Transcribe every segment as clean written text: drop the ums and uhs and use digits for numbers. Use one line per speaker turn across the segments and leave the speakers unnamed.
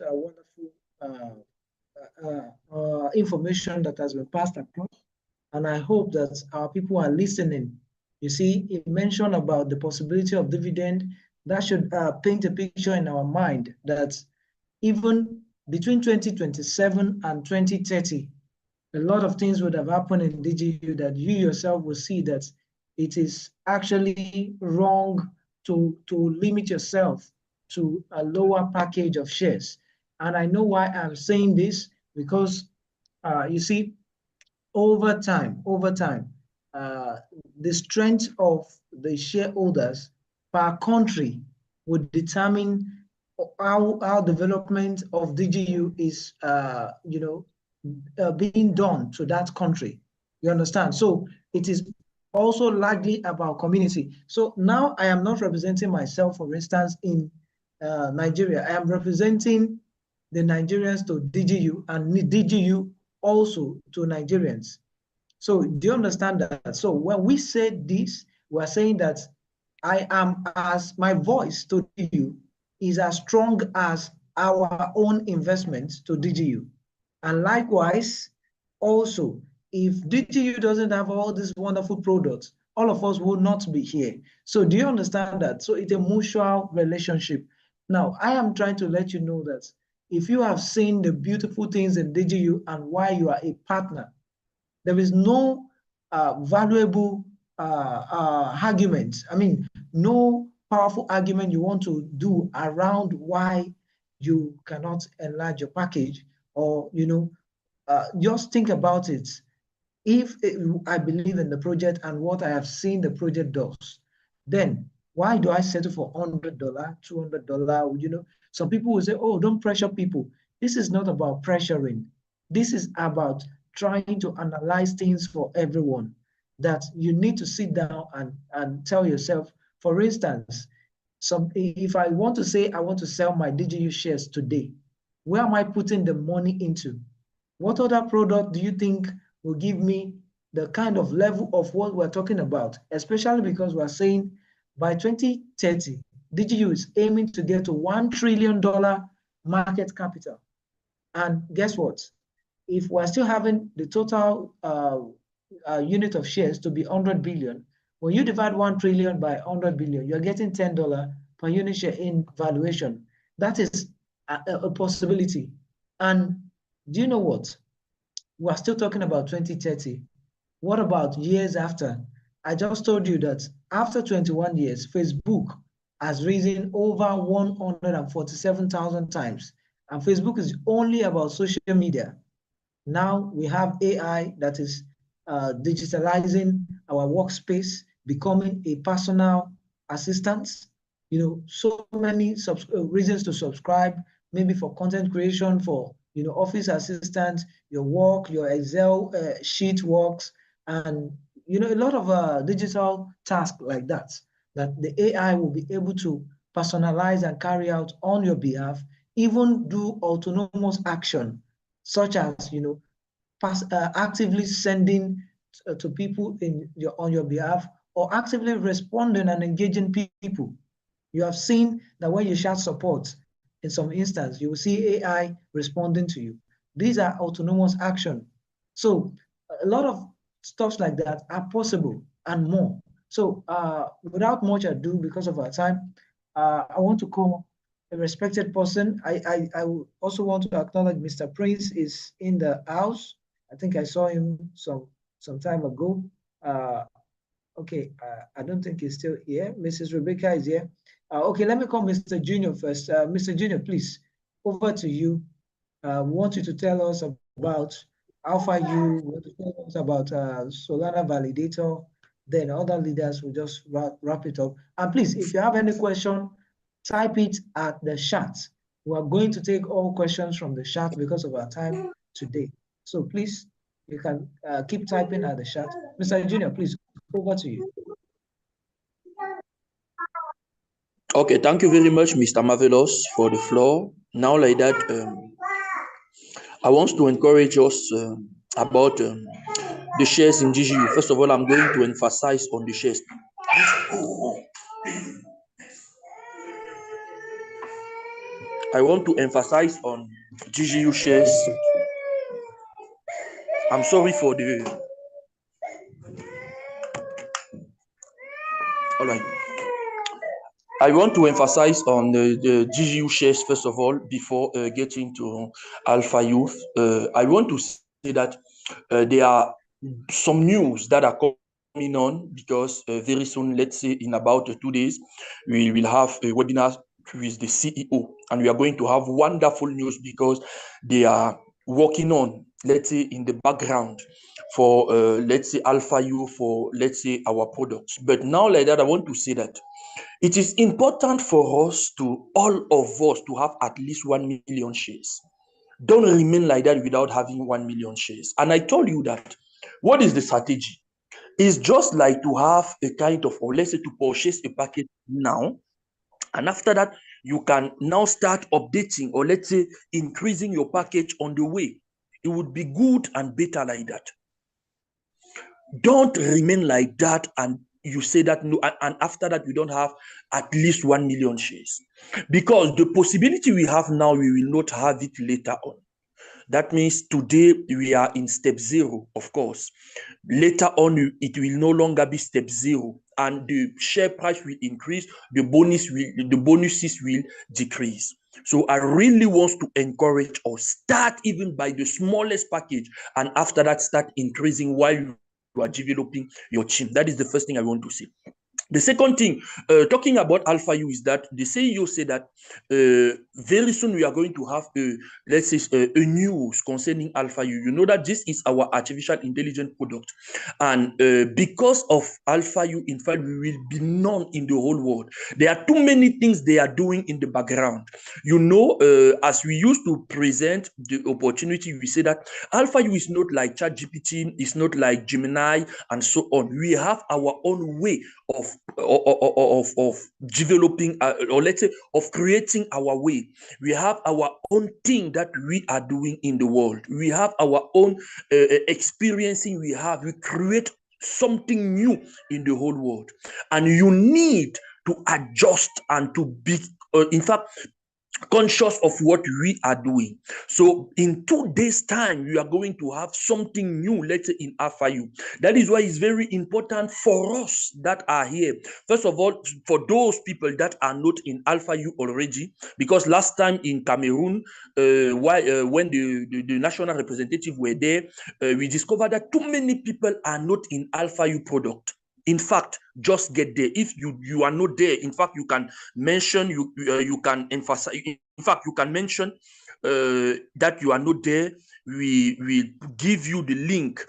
wonderful information that has been passed across. And I hope that our people are listening. You see, it mentioned about the possibility of dividend. That should paint a picture in our mind that even between 2027 and 2030, a lot of things would have happened in DigiU that you yourself will see that it is actually wrong to limit yourself to a lower package of shares. And I know why I'm saying this, because you see, over time, the strength of the shareholders per country would determine how development of DigiU is, being done to that country. You understand? So it is also largely about community. So now I am not representing myself, for instance, in Nigeria. I am representing the Nigerians to DigiU and DigiU also to Nigerians. So do you understand that? So when we say this, we're saying that I am, as my voice to DigiU is as strong as our own investment to DigiU. And likewise, also, if DigiU doesn't have all these wonderful products, all of us will not be here. So do you understand that? So it's a mutual relationship. Now, I am trying to let you know that if you have seen the beautiful things in DigiU and why you are a partner, there is no valuable argument. I mean, no powerful argument you want to do around why you cannot enlarge your package, or, just think about it. If I believe in the project and what I have seen the project does, then why do I settle for $100, $200? Some people will say, oh, don't pressure people. This is not about pressuring. This is about trying to analyze things for everyone, that you need to sit down and tell yourself, for instance, if I want to say I want to sell my DigiU shares today, where am I putting the money into? What other product do you think will give me the kind of level of what we're talking about? Especially because we're saying by 2030, DigiU is aiming to get to $1 trillion market capital. And guess what? If we're still having the total unit of shares to be 100 billion, when you divide 1 trillion by 100 billion, you're getting $10 per unit share in valuation. That is a possibility. And do you know what? We're still talking about 2030. What about years after? I just told you that after 21 years, Facebook has risen over 147,000 times. And Facebook is only about social media. Now we have AI that is digitalizing our workspace, becoming a personal assistant. So many reasons to subscribe, maybe for content creation, for office assistant, your work, your Excel sheet works, and a lot of digital tasks like that the AI will be able to personalize and carry out on your behalf, even do autonomous action, such as actively sending to people on your behalf, or actively responding and engaging people. You have seen that when you shout support, in some instance, you will see AI responding to you. These are autonomous action. So a lot of stuff like that are possible and more. So without much ado, because of our time, I want to call a respected person. I also want to acknowledge Mr. Prince is in the house. I think I saw him some time ago. Okay, I don't think he's still here. Mrs. Rebecca is here. Okay, let me call Mr. Junior first. Mr. Junior, please, over to you. We want you to tell us about how far you want to tell us about Solana Validator. Then other leaders will just wrap it up. And please, if you have any question, type it at the chat. We are going to take all questions from the chat because of our time today. So please, you can keep typing at the chat. Mr. Junior, please, over to you.
Okay, thank you very much, Mr. Marvelous, for the floor. Now, like that, I want to encourage us about the shares in DigiU. First of all, I'm going to emphasize on the shares. I want to emphasize on DigiU shares. I'm sorry for the. All right. I want to emphasize on the DigiU shares first of all before getting to Alpha Youth. I want to say that there are some news that are coming on because very soon, let's say in about 2 days, we will have a webinar with the CEO, and we are going to have wonderful news because they are working on, let's say, in the background for let's say Alpha Youth, for let's say our products. But now like that, I want to say that it is important for us to, all of us, to have at least 1 million shares. Don't remain like that without having 1 million shares. And I told you that, what is the strategy? It's just like to have a kind of, or let's say to purchase a package now, and after that, you can now start updating, or let's say increasing your package on the way. It would be good and better like that. Don't remain like that and you say that no, and after that we don't have at least 1 million shares, because the possibility we have now, we will not have it later on. That means today we are in step 0, of course. Later on, it will no longer be step 0, and the share price will increase, the bonuses will decrease. So I really want to encourage us, start even by the smallest package, and after that start increasing while you are developing your team. That is the first thing I want to say. The second thing, talking about Alpha U, is that the CEO said that very soon we are going to have let's say a news concerning Alpha U. You know that this is our artificial intelligence product, and because of Alpha U, in fact, we will be known in the whole world. There are too many things they are doing in the background. You know, as we used to present the opportunity, we say that Alpha U is not like ChatGPT, it's not like Gemini, and so on. We have our own way of developing, or let's say of creating our way. We have our own thing that we are doing in the world. We have our own experiencing. We create something new in the whole world, and you need to adjust and to be, in fact, conscious of what we are doing. So in 2 days time, we are going to have something new, let's say in Alpha U. That is why it's very important for us that are here. First of all, for those people that are not in Alpha U already, because last time in Cameroon, when the national representative were there, we discovered that too many people are not in Alpha U product. In fact, just get there. If you are not there, in fact, you can mention, you can emphasize. In fact, you can mention that you are not there. We will give you the link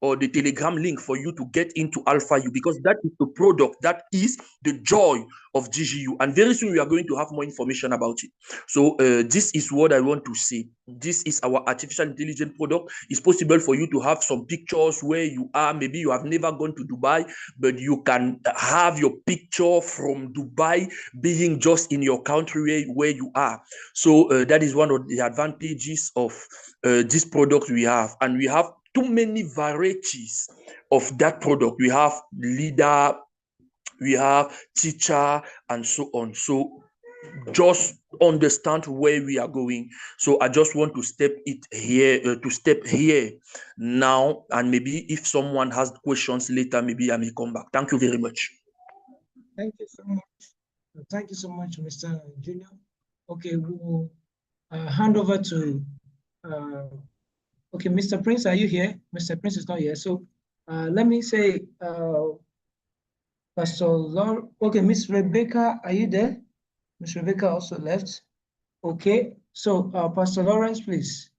or the Telegram link for you to get into Alpha U, because that is the product, that is the joy of DigiU. And very soon we are going to have more information about it. So this is what I want to say. This is our artificial intelligence product. It's possible for you to have some pictures where you are. Maybe you have never gone to Dubai, but you can have your picture from Dubai being just in your country where you are. So that is one of the advantages of this product we have. And we have too many varieties of that product. We have leader, we have teacher, and so on. So just understand where we are going. So I just want to step here now, and maybe if someone has questions later, maybe I may come back. Thank you very much.
Thank you so much. Thank you so much, Mr. Junior. Okay, we will hand over to okay, Mr. Prince, are you here? Mr. Prince is not here. So let me say, Pastor Laura, okay, Miss Rebecca, are you there? Miss Rebecca also left. Okay, so Pastor Lawrence, please,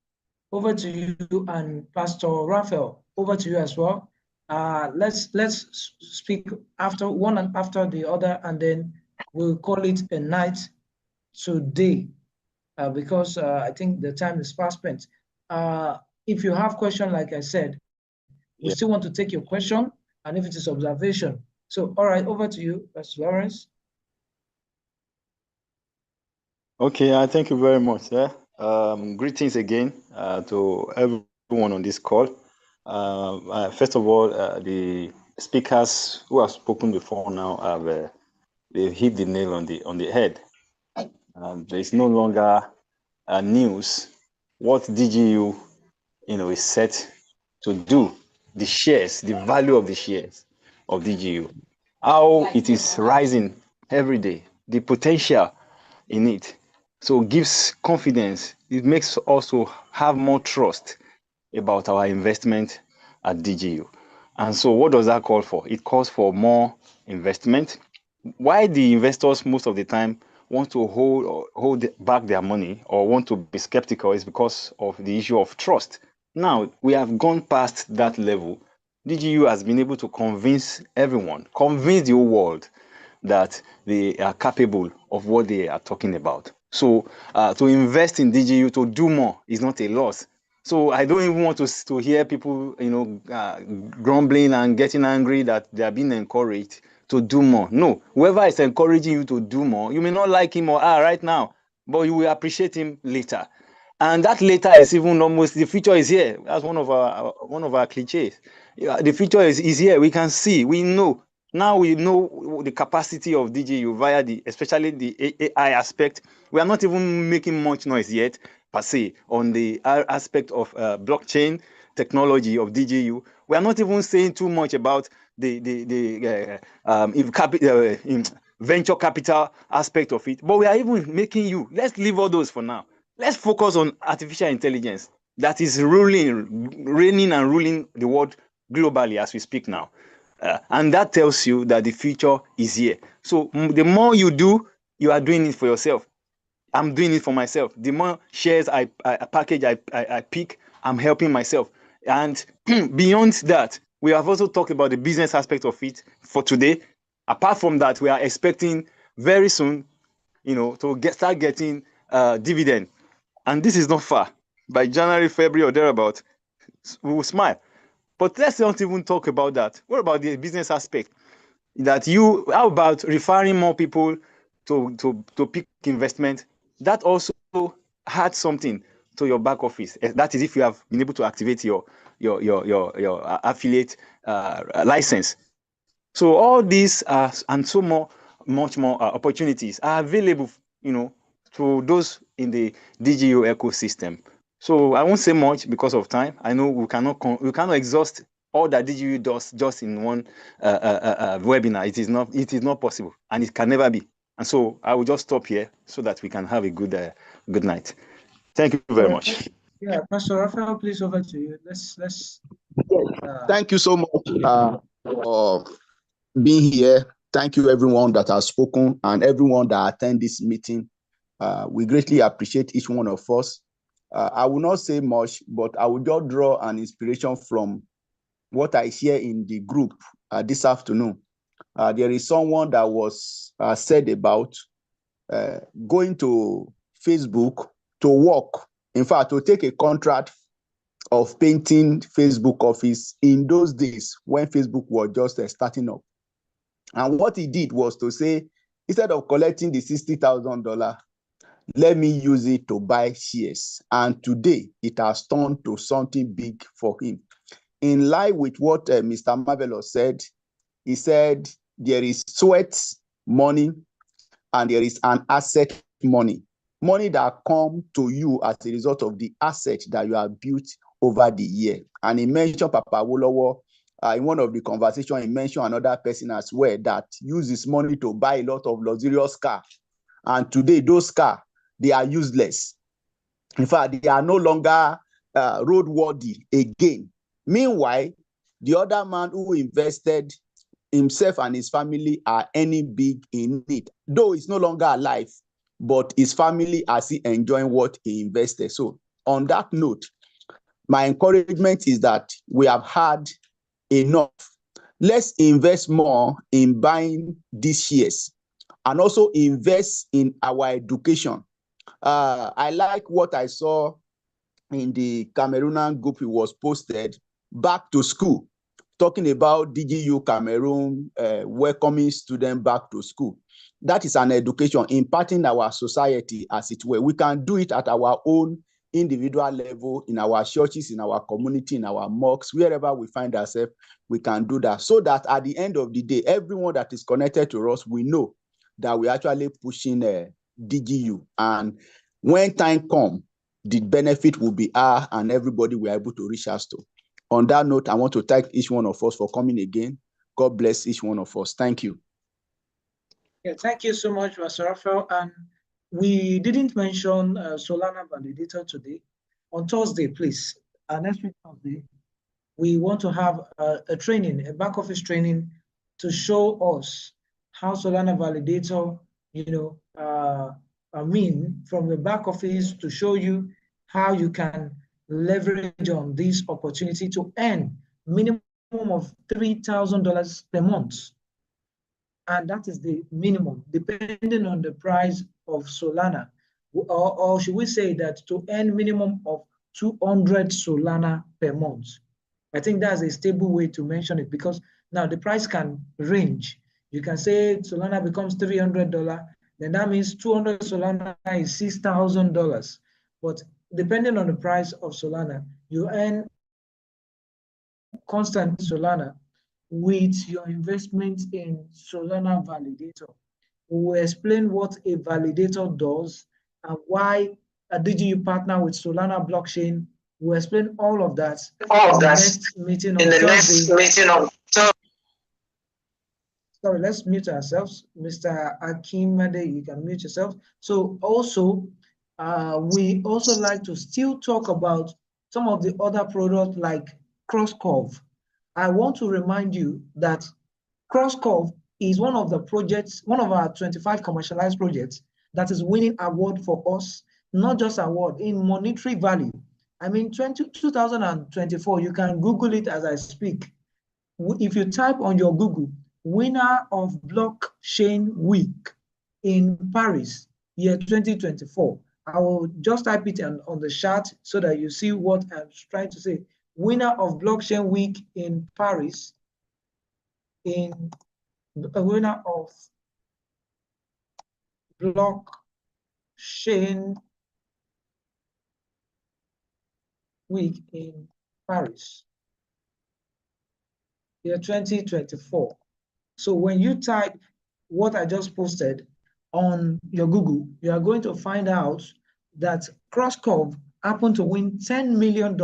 over to you, and Pastor Raphael, over to you as well. Let's speak after one and after the other, and then we'll call it a night today, because I think the time is fast spent. If you have questions, like I said, we still want to take your question, and if it is observation. So, all right, over to you, Pastor Lawrence.
Okay, thank you very much, sir. Greetings again to everyone on this call. First of all, the speakers who have spoken before now have they hit the nail on the head. There is no longer news what DigiU, is set to do. The shares, the value of the shares of DigiU, how it is rising every day, the potential in it. So it gives confidence. It makes us also have more trust about our investment at DigiU. And so what does that call for? It calls for more investment. Why the investors most of the time want to hold back their money or want to be skeptical is because of the issue of trust. Now, we have gone past that level. DigiU has been able to convince everyone, convince the whole world that they are capable of what they are talking about. So to invest in DigiU, to do more, is not a loss. So I don't even want to hear people, grumbling and getting angry that they are being encouraged to do more. No, whoever is encouraging you to do more, you may not like him or her right now, but you will appreciate him later. And that later is even almost, the future is here. That's one of our cliches. The future is here. We can see, we know. Now we know the capacity of DigiU via especially the AI aspect. We are not even making much noise yet, per se, on the aspect of blockchain technology of DigiU. We are not even saying too much about the venture capital aspect of it, but we are even making you. Let's leave all those for now. Let's focus on artificial intelligence that is reigning and ruling the world globally as we speak now. And that tells you that the future is here. So the more you do, you are doing it for yourself. I'm doing it for myself. The more shares I package, I pick, I'm helping myself. And beyond that, we have also talked about the business aspect of it for today. Apart from that, we are expecting very soon, to start getting dividend. And this is not far. By January, February, or thereabout, we will smile. But let's not even talk about that. What about the business aspect? How about referring more people to pick investment? That also adds something to your back office. That is if you have been able to activate your affiliate license. So all these and much more opportunities are available, to those in the DigiU ecosystem. So I won't say much because of time. I know we cannot exhaust all that DigiU does just in one webinar. It is not possible, and it can never be. And so I will just stop here so that we can have a good night. Thank you very much.
Yeah, Pastor Raphael, please over to you. Let's.
Thank you so much for being here. Thank you everyone that has spoken and everyone that attend this meeting. We greatly appreciate each one of us. I will not say much, but I will just draw an inspiration from what I hear in the group this afternoon. There is someone that was said about going to Facebook to work, in fact, to take a contract of painting Facebook office in those days when Facebook was just starting up. And what he did was to say, instead of collecting the $60,000, let me use it to buy shares. And today, it has turned to something big for him. In line with what Mr. Marvelous said, he said there is sweat money and there is an asset money. Money that comes to you as a result of the asset that you have built over the year. And he mentioned Papa Wolowo. In one of the conversations, he mentioned another person as well that uses money to buy a lot of luxurious cars. And today, those cars, they are useless. In fact, they are no longer roadworthy again. Meanwhile, the other man who invested, himself and his family are earning big in it. Though it's no longer alive, but his family are still enjoying what he invested. So on that note, my encouragement is that we have had enough. Let's invest more in buying these shares and also invest in our education. I like what I saw in the Cameroonian group. It was posted, back to school, talking about DigiU Cameroon welcoming students back to school. That is an education impacting our society, as it were. We can do it at our own individual level, in our churches, in our community, in our mosques, wherever we find ourselves, we can do that. So that at the end of the day, everyone that is connected to us, we know that we're actually pushing DigiU. And when time comes, the benefit will be ours and everybody will be able to reach us to. On that note, I want to thank each one of us for coming again. God bless each one of us. Thank you.
Yeah, thank you so much, Mr. Raphael. And we didn't mention Solana validator today. On Thursday, please, next week Thursday, we want to have a training, a back office training to show us how Solana validator, from the back office to show you how you can leverage on this opportunity to earn minimum of $3,000 per month. And that is the minimum, depending on the price of Solana. Or should we say that to earn minimum of 200 Solana per month? I think that's a stable way to mention it, because now the price can range. You can say Solana becomes $300, then that means 200 Solana is $6,000. But depending on the price of Solana, you earn constant Solana with your investment in Solana validator. We will explain what a validator does and why a DigiU partner with Solana blockchain. We'll explain all of that in the next meeting on Thursday. Sorry, let's mute ourselves. Mr. Akimade, you can mute yourself. So also, we also like to still talk about some of the other products like CrossCurve. I want to remind you that CrossCurve is one of the projects, one of our 25 commercialized projects that is winning award for us, not just award, in monetary value. I mean, 2024, you can Google it as I speak. If you type on your Google, winner of blockchain week in Paris, year 2024, I will just type it on the chat so that you see what I'm trying to say. Winner of blockchain week in Paris, in a winner of blockchain week in Paris, year 2024. So when you type what I just posted on your Google, you are going to find out that CrossCurve happened to win $10 million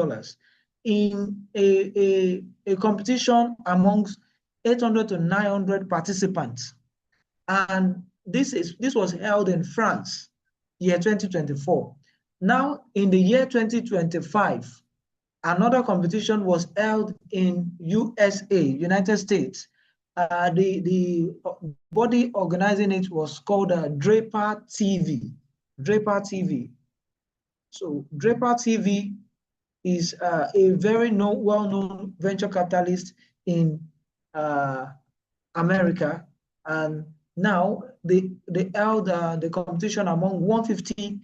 in a competition amongst 800 to 900 participants. And this was held in France, year 2024. Now, in the year 2025, another competition was held in USA, United States. The body organizing it was called Draper TV. Draper TV. So Draper TV is a very well-known venture capitalist in America, and now they held the competition among 150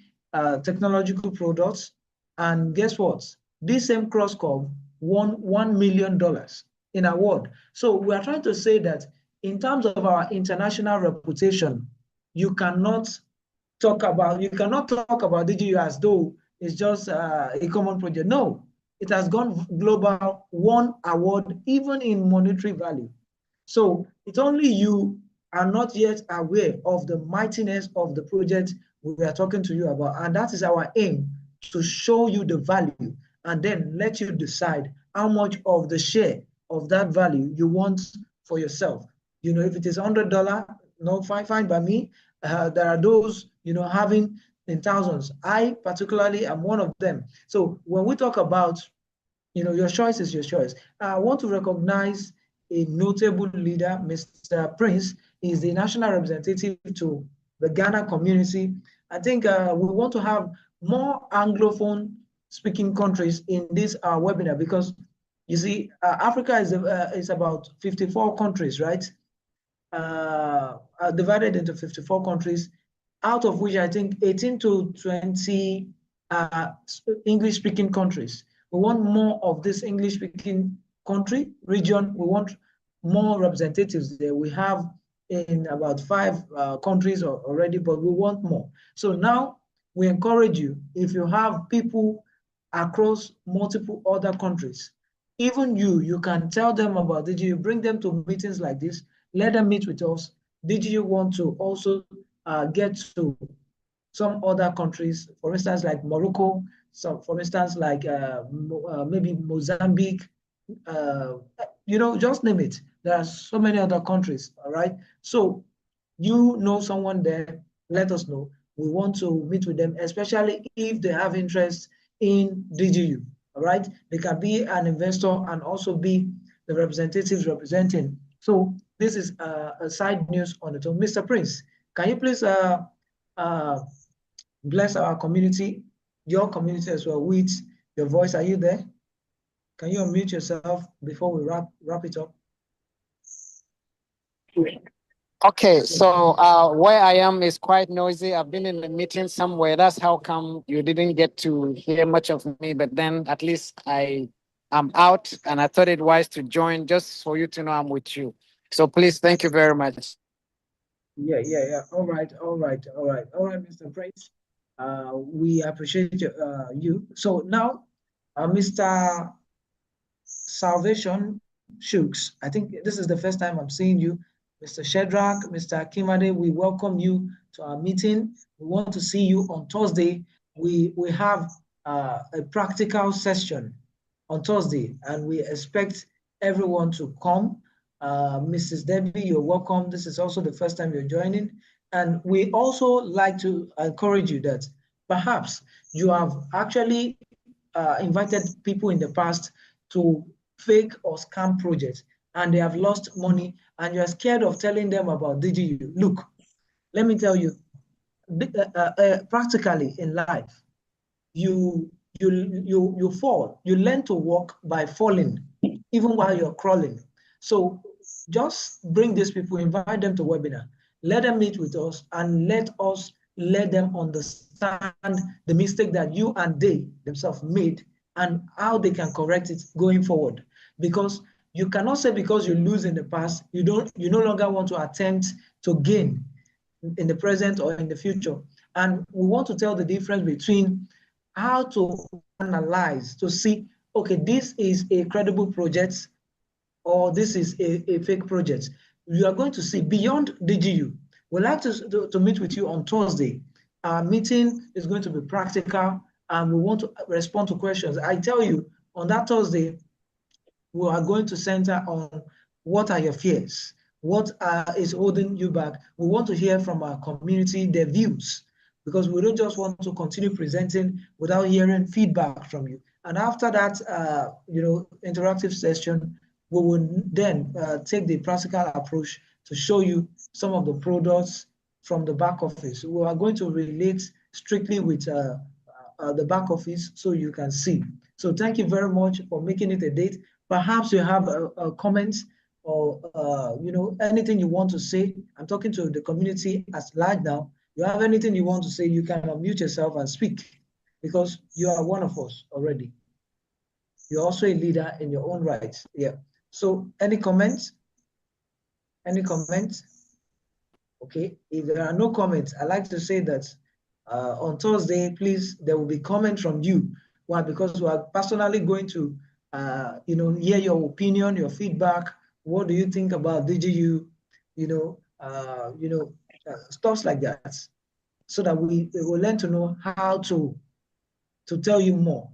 technological products, and guess what? This same CrossCurve won $1 million in award. So we are trying to say that in terms of our international reputation, you cannot talk about DigiU as though it's just a common project. No, it has gone global, won award, even in monetary value. So it's only you are not yet aware of the mightiness of the project we are talking to you about. And that is our aim, to show you the value and then let you decide how much of the share of that value you want for yourself. If it is $100, fine by me. There are those, having in thousands. I particularly am one of them. So when we talk about, your choice is your choice. I want to recognize a notable leader, Mr. Prince. He's the national representative to the Ghana community. I think we want to have more Anglophone speaking countries in this webinar, because you see, Africa is about 54 countries, right? Divided into 54 countries, out of which I think 18 to 20 English-speaking countries. We want more of this English-speaking region. We want more representatives there. We have in about 5 countries already, but we want more. So now we encourage you, if you have people across multiple other countries, even you can tell them about DigiU, bring them to meetings like this, let them meet with us. DigiU want to also get to some other countries, for instance, like Morocco, so for instance, like maybe Mozambique, just name it. There are so many other countries, all right? So you know someone there, let us know. We want to meet with them, especially if they have interest in DigiU, all right? They can be an investor and also be the representatives representing. So this is a side news on it. So Mr. Prince, can you please bless our community, your community as well, with your voice? Are you there? Can you unmute yourself before we wrap it up?
Okay, so where I am is quite noisy. I've been in a meeting somewhere. That's how come you didn't get to hear much of me, but then at least I am out and I thought it wise to join just for you to know I'm with you. So please, thank you very much.
Yeah. All right, Mr. Prince. We appreciate you. So now, Mr. Salvation Shooks, I think this is the first time I'm seeing you. Mr. Shedrack, Mr. Kimade, we welcome you to our meeting. We want to see you on Thursday. We have a practical session on Thursday, and we expect everyone to come. Mrs. Debbie, you're welcome. This is also the first time you're joining. And we also like to encourage you that perhaps you have actually invited people in the past to fake or scam projects, and they have lost money, and you're scared of telling them about DigiU. Look, let me tell you, practically in life, you fall. You learn to walk by falling, even while you're crawling. So just bring these people, invite them to webinar, let them meet with us, and let them understand the mistake that you and they themselves made and how they can correct it going forward. Because you cannot say because you lose in the past, you no longer want to attempt to gain in the present or in the future. And we want to tell the difference between how to analyze to see, okay, this is a credible project or this is a fake project. You are going to see beyond DigiU. We'd like to meet with you on Thursday. Our meeting is going to be practical, and we want to respond to questions. I tell you, on that Thursday, we are going to center on what are your fears? What is holding you back? We want to hear from our community, their views, because we don't just want to continue presenting without hearing feedback from you. And after that, interactive session, we will then take the practical approach to show you some of the products from the back office. We are going to relate strictly with the back office so you can see. So thank you very much for making it a date. Perhaps you have a comment or anything you want to say. I'm talking to the community as large now. You have anything you want to say, you can unmute yourself and speak, because you are one of us already. You're also a leader in your own right. Yeah. So any comments? Any comments? Okay. If there are no comments, I like to say that on Thursday, please, there will be comment from you. Why? Because we are personally going to hear your opinion, your feedback. What do you think about DigiU? Stuff like that, so that we will learn to know how to tell you more,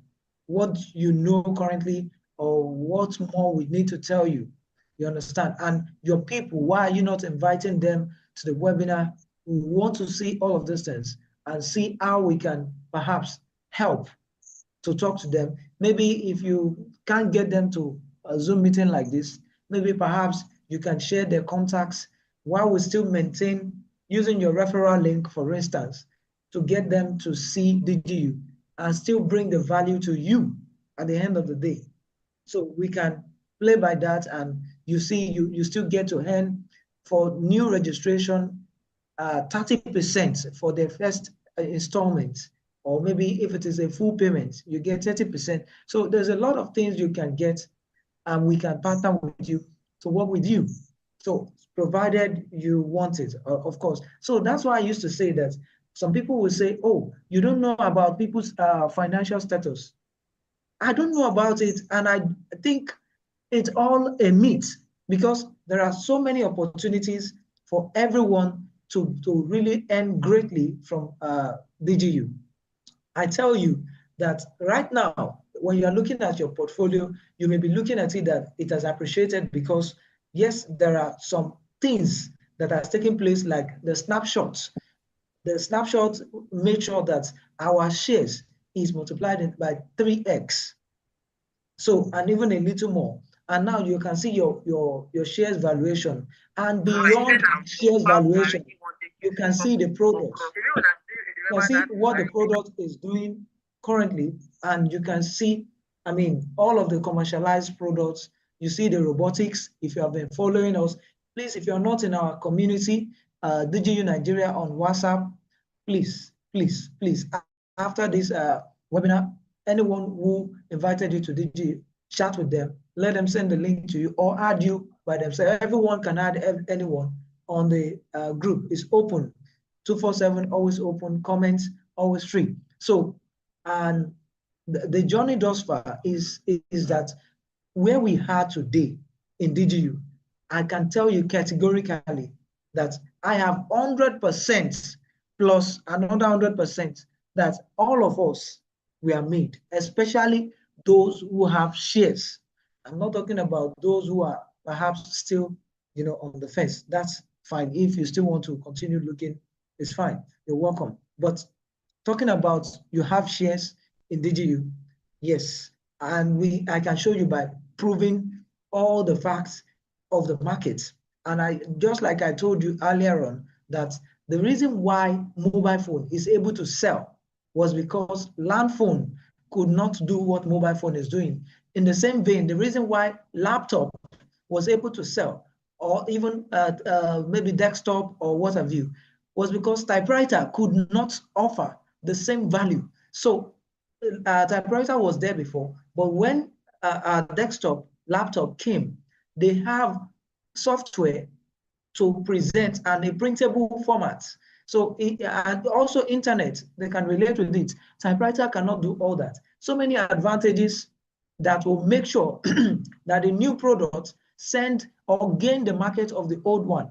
what you know currently, or what more we need to tell you. You understand? And your people, why are you not inviting them to the webinar? We want to see all of these things and see how we can perhaps help to talk to them. Maybe if you can't get them to a Zoom meeting like this, maybe perhaps you can share their contacts while we still maintain using your referral link, for instance, to get them to see DigiU and still bring the value to you at the end of the day. So we can play by that, and you see, you still get to earn for new registration 30% for their first installment, or maybe if it is a full payment, you get 30%. So there's a lot of things you can get, and we can partner with you to work with you. So provided you want it, of course. So that's why I used to say that some people will say, oh, you don't know about people's financial status. I don't know about it, and I think it's all a myth, because there are so many opportunities for everyone to really earn greatly from DigiU. I tell you that right now, when you are looking at your portfolio, you may be looking at it that it has appreciated because, yes, there are some things that are taking place, like the snapshots. The snapshots make sure that our shares is multiplied by 3x. So, and even a little more. And now you can see your shares valuation. And beyond shares valuation, you can see the product. You can see what the product is doing currently, and you can see, I mean, all of the commercialized products. You see the robotics. If you have been following us, please, if you're not in our community, DigiU Nigeria on WhatsApp, please, after this webinar, anyone who invited you to DigiU, chat with them, let them send the link to you or add you by themselves. Everyone can add anyone on the group. It's open, 247, always open, comments, always free. So, and the journey thus far is that where we are today in DigiU, I can tell you categorically that I have 100% plus another 100% that all of us, we are made, especially those who have shares. I'm not talking about those who are perhaps still, on the fence. That's fine. If you still want to continue looking, it's fine. You're welcome. But talking about you have shares in DigiU, yes. And I can show you by proving all the facts of the market. And just like I told you earlier on, that the reason why mobile phone is able to sell was because land phone could not do what mobile phone is doing. In the same vein, the reason why laptop was able to sell, or even maybe desktop or what have you, was because typewriter could not offer the same value. So typewriter was there before, but when desktop, laptop came, they have software to present and a printable format. So and also internet, they can relate with it. Typewriter cannot do all that. So many advantages that will make sure that the new product send or gain the market of the old one.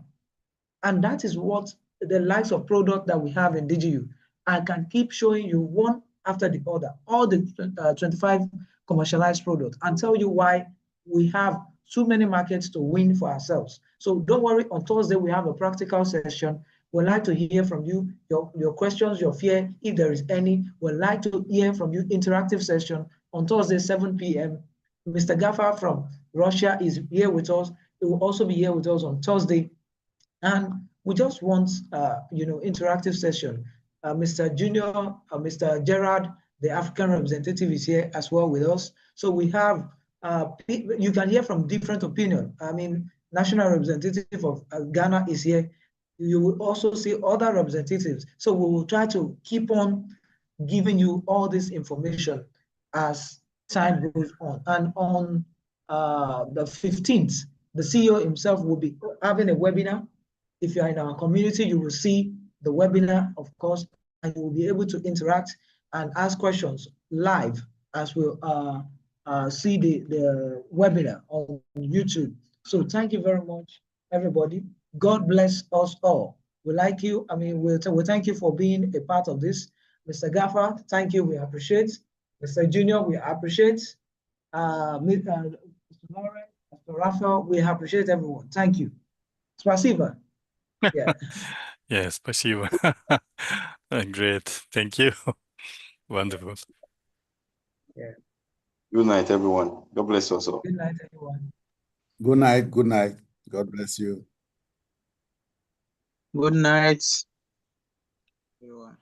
And that is what the likes of product that we have in DigiU. I can keep showing you one after the other, all the 25 commercialized products, and tell you why we have too many markets to win for ourselves. So don't worry, on Thursday we have a practical session. We'd like to hear from you, your questions, your fear, if there is any. We'd like to hear from you, interactive session on Thursday, 7 p.m. Mr. Gaffer from Russia is here with us. He will also be here with us on Thursday. And we just want, interactive session. Mr. Junior, Mr. Gerard, the African representative, is here as well with us. So we have, you can hear from different opinion. I mean, national representative of Ghana is here. You will also see other representatives. So we will try to keep on giving you all this information as time goes on. And on the 15th, the CEO himself will be having a webinar. If you are in our community, you will see the webinar, of course, and you will be able to interact and ask questions live as we see the webinar on YouTube. So thank you very much, everybody. God bless us all. We like you. I mean, we thank you for being a part of this. Mr. Gaffer, thank you. We appreciate. Mr. Junior, we appreciate. Mr. Lauren, Mr. Raphael, we appreciate everyone. Thank you. Spasiba. Yeah.
Yeah, спасибо. Great. Thank you. Wonderful.
Yeah.
Good night, everyone. God bless us all.
Good night, everyone.
Good night. Good night. God bless you.
Good night, everyone.